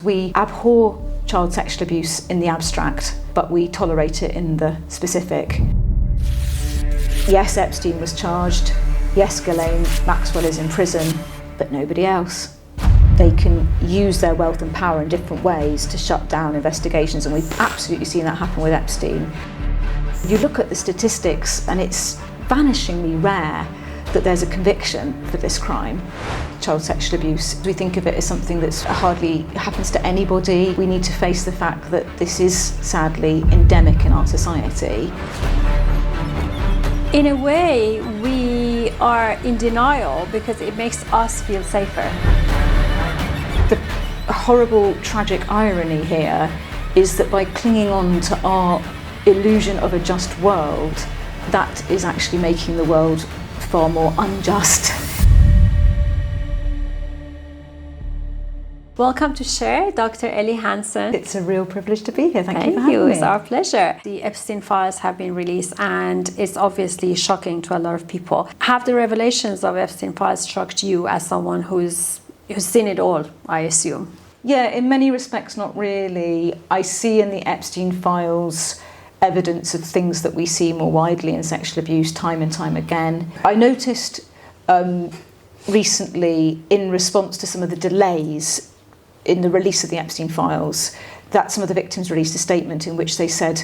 We abhor child sexual abuse in the abstract, but we tolerate it in the specific. Yes, Epstein was charged. Yes, Ghislaine Maxwell is in prison, but nobody else. They can use their wealth and power in different ways to shut down investigations, and we've absolutely seen that happen with Epstein. You look at the statistics and it's vanishingly rare that there's a conviction for this crime. Child sexual abuse, we think of it as something that hardly happens to anybody. We need to face the fact that this is sadly endemic in our society. In a way, we are in denial because it makes us feel safer. The horrible, tragic irony here is that by clinging on to our illusion of a just world, that is actually making the world far more unjust. Welcome to Share, Dr. Elly Hanson. It's a real privilege to be here. Thank you for having me. It's our pleasure. The Epstein files have been released and it's obviously shocking to a lot of people. Have the revelations of Epstein files shocked you as someone who's seen it all, I assume? Yeah, in many respects, not really. I see in the Epstein files evidence of things that we see more widely in sexual abuse time and time again. I noticed recently, in response to some of the delays in the release of the Epstein files, that some of the victims released a statement in which they said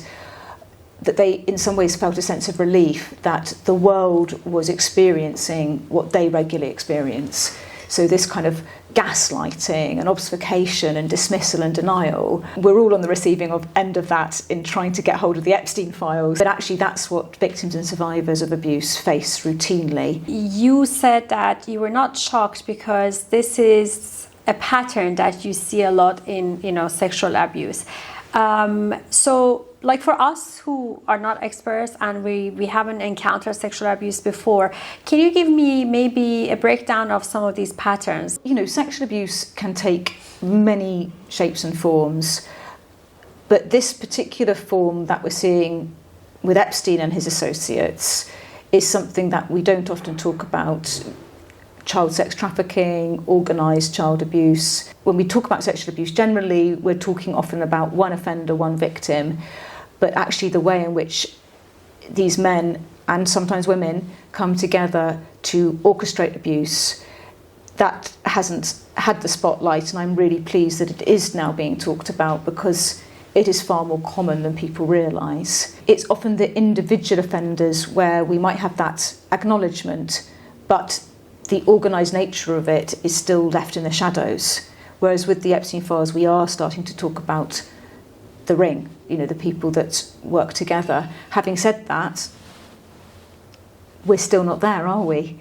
that they in some ways felt a sense of relief that the world was experiencing what they regularly experience. So this kind of gaslighting and obfuscation and dismissal and denial, we're all on the receiving end of that in trying to get hold of the Epstein files. But actually that's what victims and survivors of abuse face routinely. You said that you were not shocked because this is a pattern that you see a lot in, sexual abuse. So like for us who are not experts and we haven't encountered sexual abuse before, can you give me maybe a breakdown of some of these patterns? Sexual abuse can take many shapes and forms, but this particular form that we're seeing with Epstein and his associates is something that we don't often talk about. Child sex trafficking, organised child abuse. When we talk about sexual abuse generally, we're talking often about one offender, one victim, but actually the way in which these men and sometimes women come together to orchestrate abuse, that hasn't had the spotlight, and I'm really pleased that it is now being talked about because it is far more common than people realise. It's often the individual offenders where we might have that acknowledgement, but the organised nature of it is still left in the shadows. Whereas with the Epstein files, we are starting to talk about the ring, the people that work together. Having said that, we're still not there, are we?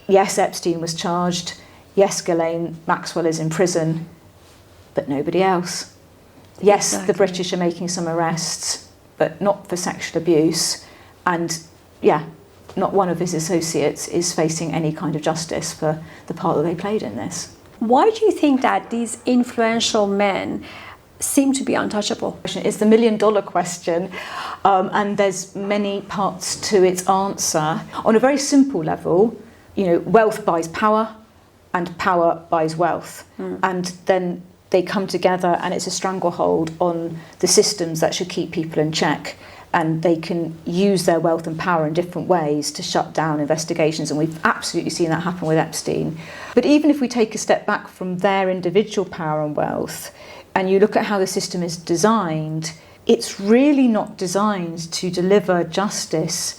Yes, Epstein was charged. Yes, Ghislaine Maxwell is in prison, but nobody else. Yes, exactly. The British are making some arrests, but not for sexual abuse. And not one of his associates is facing any kind of justice for the part that they played in this. Why do you think that these influential men seem to be untouchable? It's the million-dollar question, and there's many parts to its answer. On a very simple level, wealth buys power, and power buys wealth. And then they come together, and it's a stranglehold on the systems that should keep people in check. And they can use their wealth and power in different ways to shut down investigations, and we've absolutely seen that happen with Epstein. But even if we take a step back from their individual power and wealth, and you look at how the system is designed, it's really not designed to deliver justice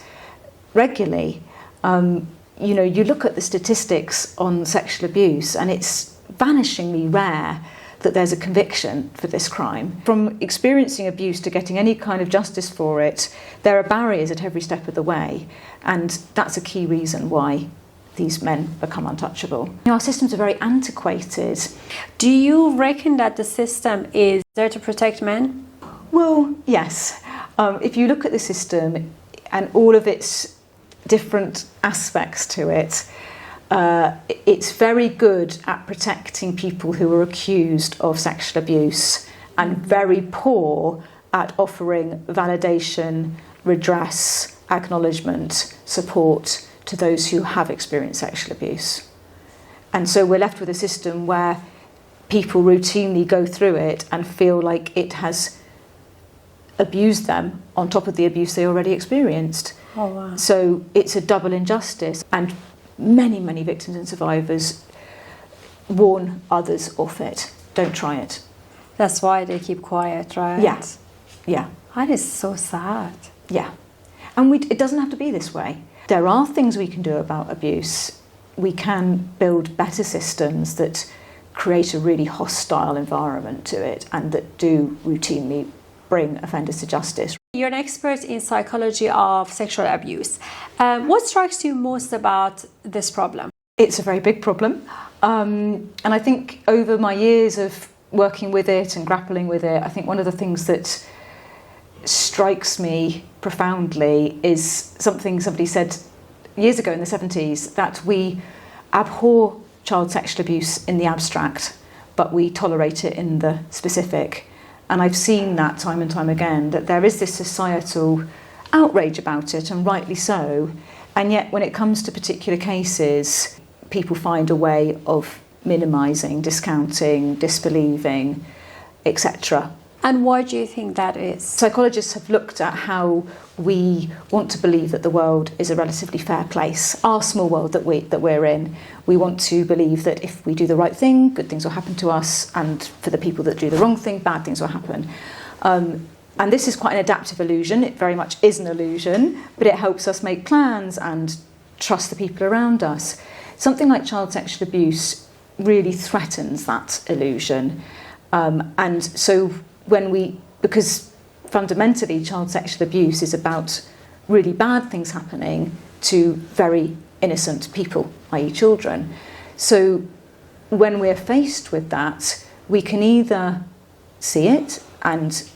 regularly. You look at the statistics on sexual abuse, and it's vanishingly rare that there's a conviction for this crime. From experiencing abuse to getting any kind of justice for it, there are barriers at every step of the way, and that's a key reason why these men become untouchable. Our systems are very antiquated. Do you reckon that the system is there to protect men? Well, yes. If you look at the system and all of its different aspects to it, it's very good at protecting people who are accused of sexual abuse and very poor at offering validation, redress, acknowledgement, support to those who have experienced sexual abuse. And so we're left with a system where people routinely go through it and feel like it has abused them on top of the abuse they already experienced. Oh, wow. So it's a double injustice, and many, many victims and survivors warn others off it. Don't try it. That's why they keep quiet, right? Yeah, yeah, That is so sad. yeah. And it doesn't have to be this way. There are things we can do about abuse. We can build better systems that create a really hostile environment to it and that do routinely bring offenders to justice. You're an expert in psychology of sexual abuse. What strikes you most about this problem? It's a very big problem. And I think over my years of working with it and grappling with it, I think one of the things that strikes me profoundly is something somebody said years ago in the 70s, that we abhor child sexual abuse in the abstract, but we tolerate it in the specific. And I've seen that time and time again, that there is this societal outrage about it, and rightly so. And yet when it comes to particular cases, people find a way of minimising, discounting, disbelieving, etc. And why do you think that is? Psychologists have looked at how we want to believe that the world is a relatively fair place, our small world that we're in. We want to believe that if we do the right thing, good things will happen to us, and for the people that do the wrong thing, bad things will happen. And this is quite an adaptive illusion. It very much is an illusion, but it helps us make plans and trust the people around us. Something like child sexual abuse really threatens that illusion. And so because fundamentally child sexual abuse is about really bad things happening to very innocent people, i.e. children. So when we're faced with that, we can either see it and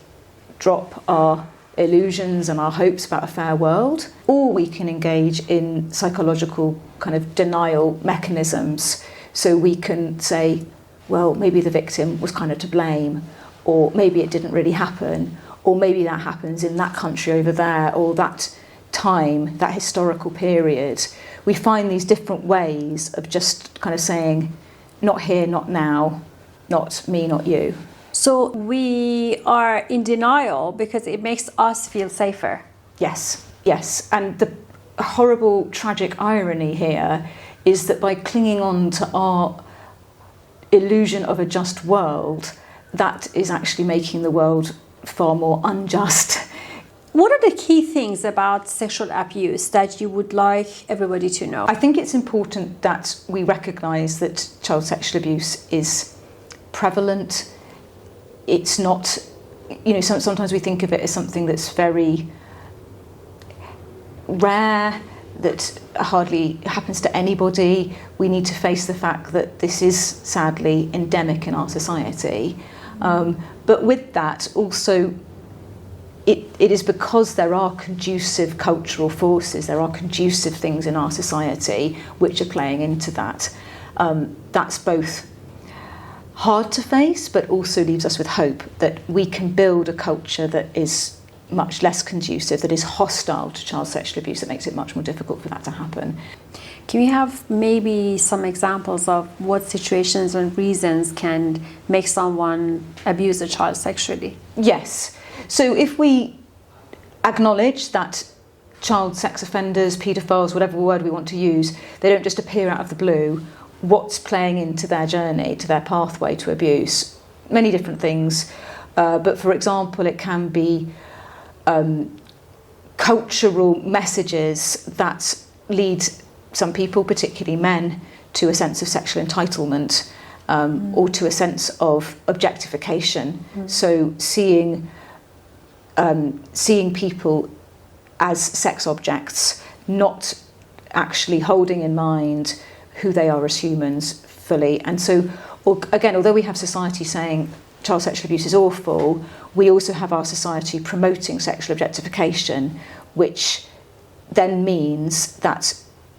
drop our illusions and our hopes about a fair world, or we can engage in psychological kind of denial mechanisms. So we can say, well, maybe the victim was kind of to blame, or maybe it didn't really happen, or maybe that happens in that country over there, or that time, that historical period. We find these different ways of just kind of saying, not here, not now, not me, not you. So we are in denial because it makes us feel safer. Yes, yes. And the horrible, tragic irony here is that by clinging on to our illusion of a just world, that is actually making the world far more unjust. What are the key things about sexual abuse that you would like everybody to know? I think it's important that we recognise that child sexual abuse is prevalent. It's not, sometimes we think of it as something that's very rare, that hardly happens to anybody. We need to face the fact that this is sadly endemic in our society. But with that, also, it is because there are conducive cultural forces, there are conducive things in our society which are playing into that. That's both hard to face, but also leaves us with hope that we can build a culture that is much less conducive, that is hostile to child sexual abuse, that makes it much more difficult for that to happen. Can you have maybe some examples of what situations and reasons can make someone abuse a child sexually? Yes. So if we acknowledge that child sex offenders, paedophiles, whatever word we want to use, they don't just appear out of the blue, what's playing into their journey, to their pathway to abuse? Many different things. But for example, it can be cultural messages that lead some people, particularly men, to a sense of sexual entitlement, or to a sense of objectification. So seeing people as sex objects, not actually holding in mind who they are as humans fully. And so, again, although we have society saying child sexual abuse is awful, we also have our society promoting sexual objectification, which then means that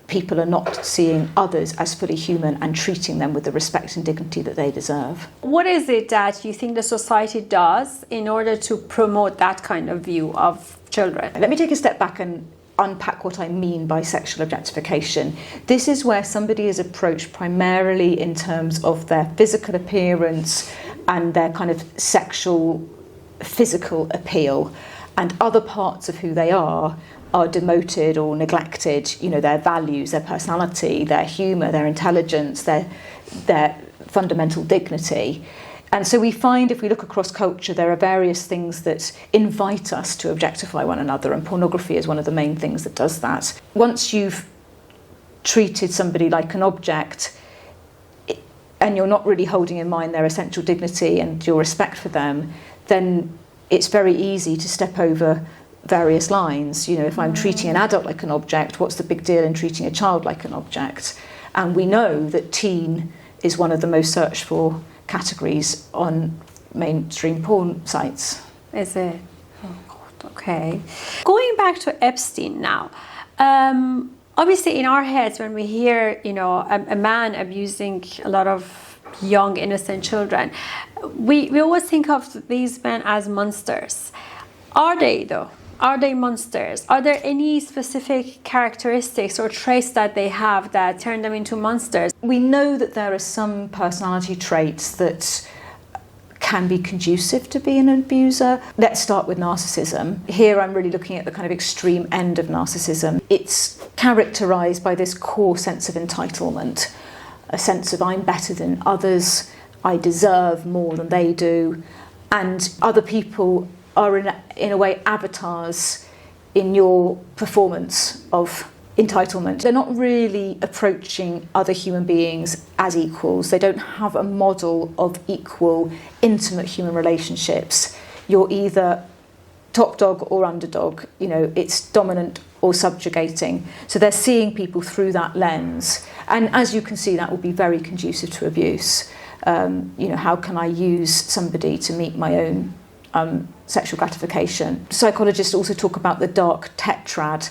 people are not seeing others as fully human and treating them with the respect and dignity that they deserve. What is it that you think the society does in order to promote that kind of view of children? Let me take a step back and unpack what I mean by sexual objectification. This is where somebody is approached primarily in terms of their physical appearance and their kind of sexual, physical appeal, and other parts of who they are demoted or neglected. You know, their values, their personality, their humour, their intelligence, their fundamental dignity. And so we find, if we look across culture, there are various things that invite us to objectify one another, and pornography is one of the main things that does that. Once you've treated somebody like an object, and you're not really holding in mind their essential dignity and your respect for them, then it's very easy to step over various lines. You know, if I'm treating an adult like an object, what's the big deal in treating a child like an object? And we know that teen is one of the most searched for categories on mainstream porn sites. Is it? Oh God, okay. Going back to Epstein now, obviously in our heads when we hear, you know, a man abusing a lot of young innocent children, we always think of these men as monsters. Are they though? Are they monsters? Are there any specific characteristics or traits that they have that turn them into monsters? We know that there are some personality traits that can be conducive to being an abuser. Let's start with narcissism. Here I'm really looking at the kind of extreme end of narcissism. It's characterised by this core sense of entitlement, a sense of I'm better than others, I deserve more than they do, and other people are in a way avatars in your performance of entitlement. They're not really approaching other human beings as equals. They don't have a model of equal, intimate human relationships. You're either top dog or underdog. You know, it's dominant or subjugating. So they're seeing people through that lens. And as you can see, that will be very conducive to abuse. You know, how can I use somebody to meet my own sexual gratification? Psychologists also talk about the dark tetrad.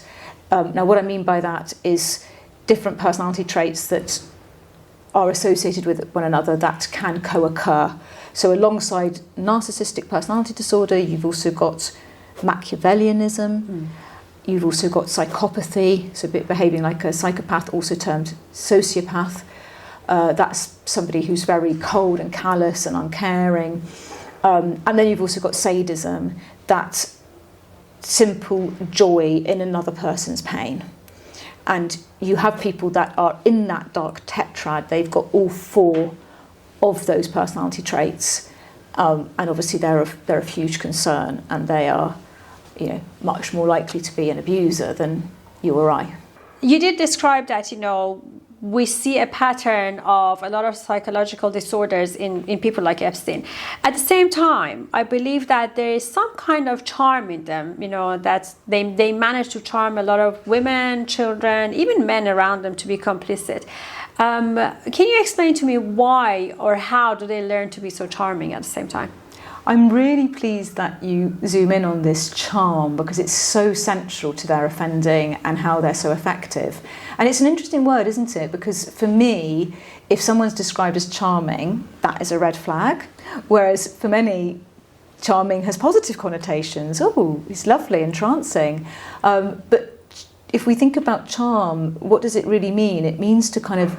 Now, what I mean by that is different personality traits that are associated with one another that can co-occur. So alongside narcissistic personality disorder, you've also got Machiavellianism, you've also got psychopathy, so behaving like a psychopath, also termed sociopath. That's somebody who's very cold and callous and uncaring. And then you've also got sadism, that simple joy in another person's pain. And you have people that are in that dark tetrad. They've got all four of those personality traits, and obviously they're of huge concern, and they are, you know, much more likely to be an abuser than you or I. You did describe that, you know, we see a pattern of a lot of psychological disorders in people like Epstein. At the same time, I believe that there is some kind of charm in them, you know, that they manage to charm a lot of women, children, even men around them to be complicit. Can you explain to me why or how do they learn to be so charming at the same time? I'm really pleased that you zoom in on this charm, because it's so central to their offending and how they're so effective. And it's an interesting word, isn't it? Because for me, if someone's described as charming, that is a red flag. Whereas for many, charming has positive connotations. Oh, he's lovely, entrancing. But if we think about charm, what does it really mean? It means to kind of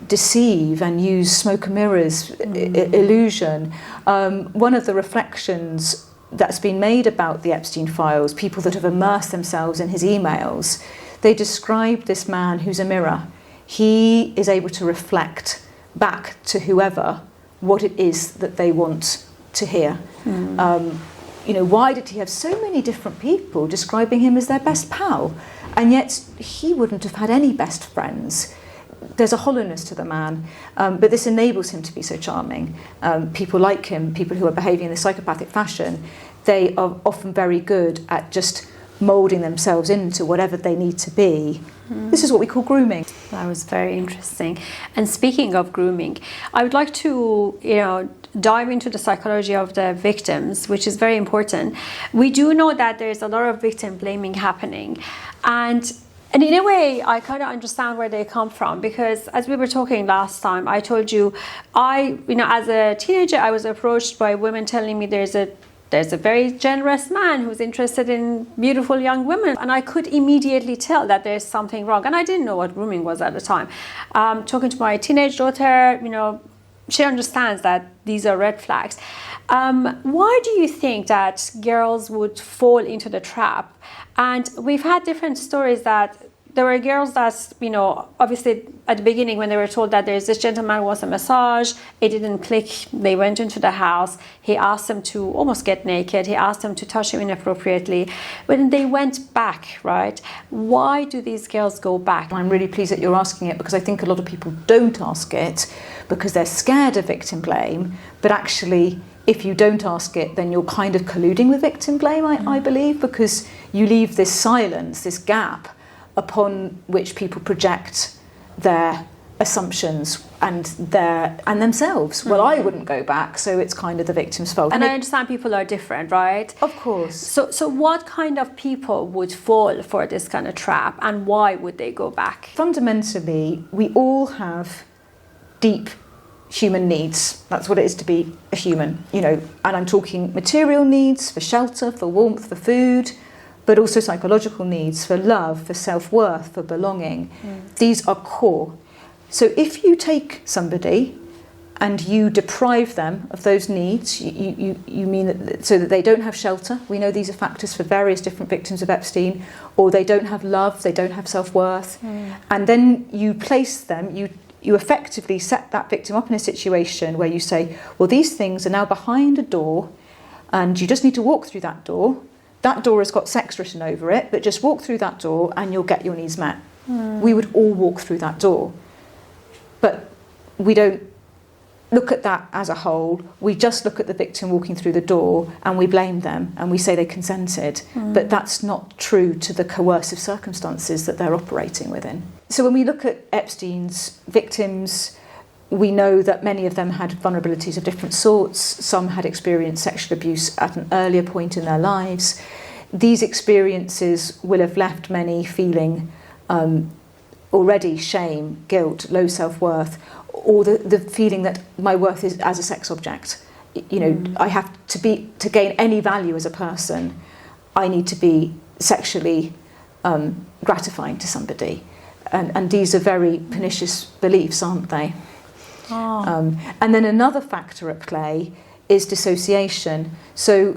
deceive and use smoke and mirrors, illusion. One of the reflections that's been made about the Epstein files, people that have immersed themselves in his emails, they describe this man who's a mirror. He is able to reflect back to whoever what it is that they want to hear. You know, why did he have so many different people describing him as their best pal? And yet he wouldn't have had any best friends. There's a hollowness to the man, but this enables him to be so charming. People like him, people who are behaving in a psychopathic fashion, they are often very good at just moulding themselves into whatever they need to be. This is what we call grooming. That was very interesting. And speaking of grooming, I would like to, you know, dive into the psychology of the victims, which is very important. We do know that there's a lot of victim blaming happening, and in a way, I kind of understand where they come from, because as we were talking last time, I told you, as a teenager, I was approached by women telling me there's a there's a very generous man who's interested in beautiful young women. And I could immediately tell that there's something wrong. And I didn't know what grooming was at the time. Talking to my teenage daughter, she understands that these are red flags. Why do you think that girls would fall into the trap? And we've had different stories that there were girls that, obviously at the beginning when they were told that there's this gentleman who wants a massage, it didn't click. They went into the house. He asked them to almost get naked. He asked them to touch him inappropriately. But then they went back, right? Why do these girls go back? I'm really pleased that you're asking it, because I think a lot of people don't ask it because they're scared of victim blame. But actually, if you don't ask it, then you're kind of colluding with victim blame, I believe, because you leave this silence, this gap, upon which people project their assumptions and themselves. Well, I wouldn't go back, so it's kind of the victim's fault. And I understand people are different, right? Of course. So what kind of people would fall for this kind of trap, and why would they go back? Fundamentally, we all have deep human needs. That's what it is to be a human, and I'm talking material needs for shelter, for warmth, for food, but also psychological needs for love, for self-worth, for belonging. These are core. So if you take somebody and you deprive them of those needs, you mean that so that they don't have shelter. We know these are factors for various different victims of Epstein, or they don't have love, they don't have self-worth. And then you place them, you effectively set that victim up in a situation where you say, well, these things are now behind a door and you just need to walk through that door. That door has got sex written over it, but just walk through that door and you'll get your needs met. We would all walk through that door. But we don't look at that as a whole. We just look at the victim walking through the door and we blame them and we say they consented. But that's not true to the coercive circumstances that they're operating within. So when we look at Epstein's victims, we know that many of them had vulnerabilities of different sorts. Some had experienced sexual abuse at an earlier point in their lives. These experiences will have left many feeling already shame, guilt, low self-worth, or the feeling that my worth is as a sex object. I have to gain any value as a person, I need to be sexually gratifying to somebody. And these are very pernicious beliefs, aren't they? And then another factor at play is dissociation. So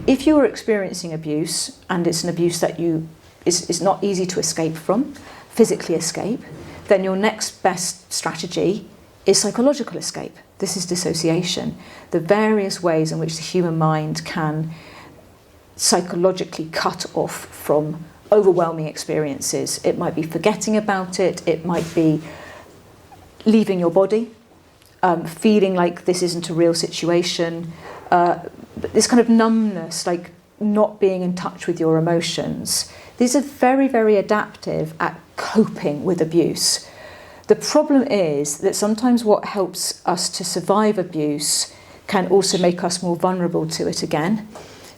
if you are experiencing abuse, and it's an abuse that is not easy to escape from, physically escape, then your next best strategy is psychological escape. This is dissociation. The various ways in which the human mind can psychologically cut off from overwhelming experiences. It might be forgetting about it, it might be leaving your body, feeling like this isn't a real situation, but this kind of numbness, like not being in touch with your emotions. These are very, very adaptive at coping with abuse. The problem is that sometimes what helps us to survive abuse can also make us more vulnerable to it again.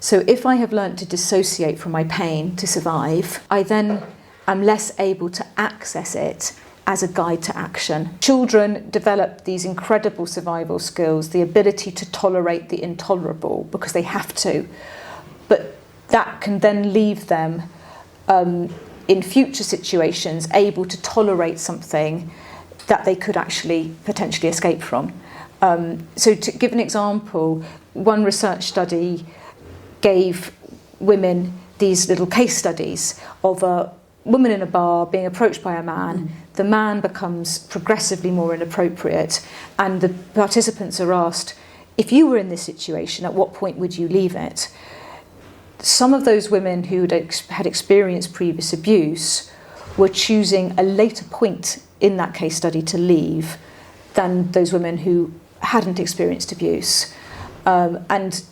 So if I have learnt to dissociate from my pain to survive, I then am less able to access it as a guide to action. Children develop these incredible survival skills, the ability to tolerate the intolerable because they have to. But that can then leave them in future situations able to tolerate something that they could actually potentially escape from. So to give an example, one research study gave women these little case studies of a woman in a bar being approached by a man. The man becomes progressively more inappropriate, and the participants are asked, if you were in this situation, at what point would you leave it? Some of those women who had experienced previous abuse were choosing a later point in that case study to leave than those women who hadn't experienced abuse. And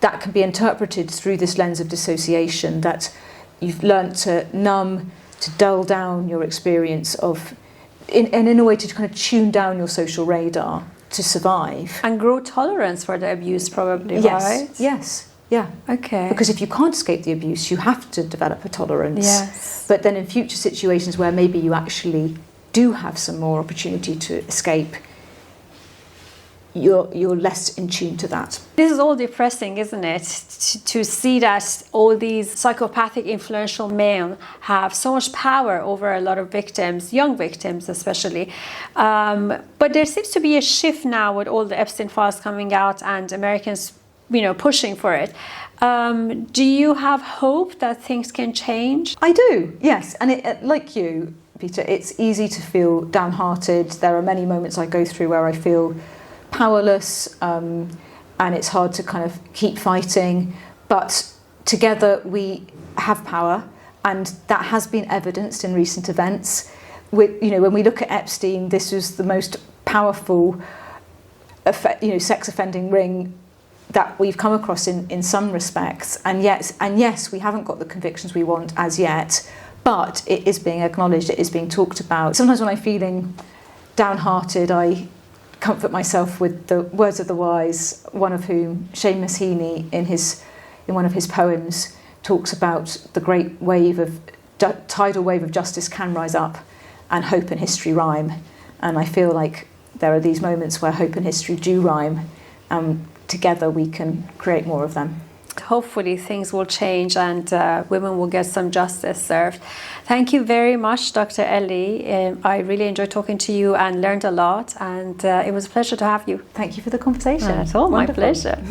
that can be interpreted through this lens of dissociation, that you've learnt to numb, to dull down your experience of, in a way to kind of tune down your social radar to survive. And grow tolerance for the abuse, probably, yes, right? Yes, yeah. Okay. Because if you can't escape the abuse, you have to develop a tolerance. Yes. But then in future situations where maybe you actually do have some more opportunity to escape, you're less in tune to that. This is all depressing, isn't it? To see that all these psychopathic influential men have so much power over a lot of victims, young victims especially. But there seems to be a shift now with all the Epstein files coming out and Americans, pushing for it. Do you have hope that things can change? I do, yes. And like you, Peter, it's easy to feel downhearted. There are many moments I go through where I feel powerless, and it's hard to kind of keep fighting. But together we have power, and that has been evidenced in recent events. When we look at Epstein, this was the most powerful, sex offending ring that we've come across in some respects. And yes, we haven't got the convictions we want as yet, but it is being acknowledged, it is being talked about. Sometimes when I'm feeling downhearted, I comfort myself with the words of the wise, one of whom, Seamus Heaney, in one of his poems, talks about the great tidal wave of justice can rise up, and hope and history rhyme. And I feel like there are these moments where hope and history do rhyme, and together we can create more of them. Hopefully things will change and women will get some justice served. Thank you very much, Dr. Elly. I really enjoyed talking to you and learned a lot, and it was a pleasure to have you. Thank you for the conversation. Not at all, my pleasure.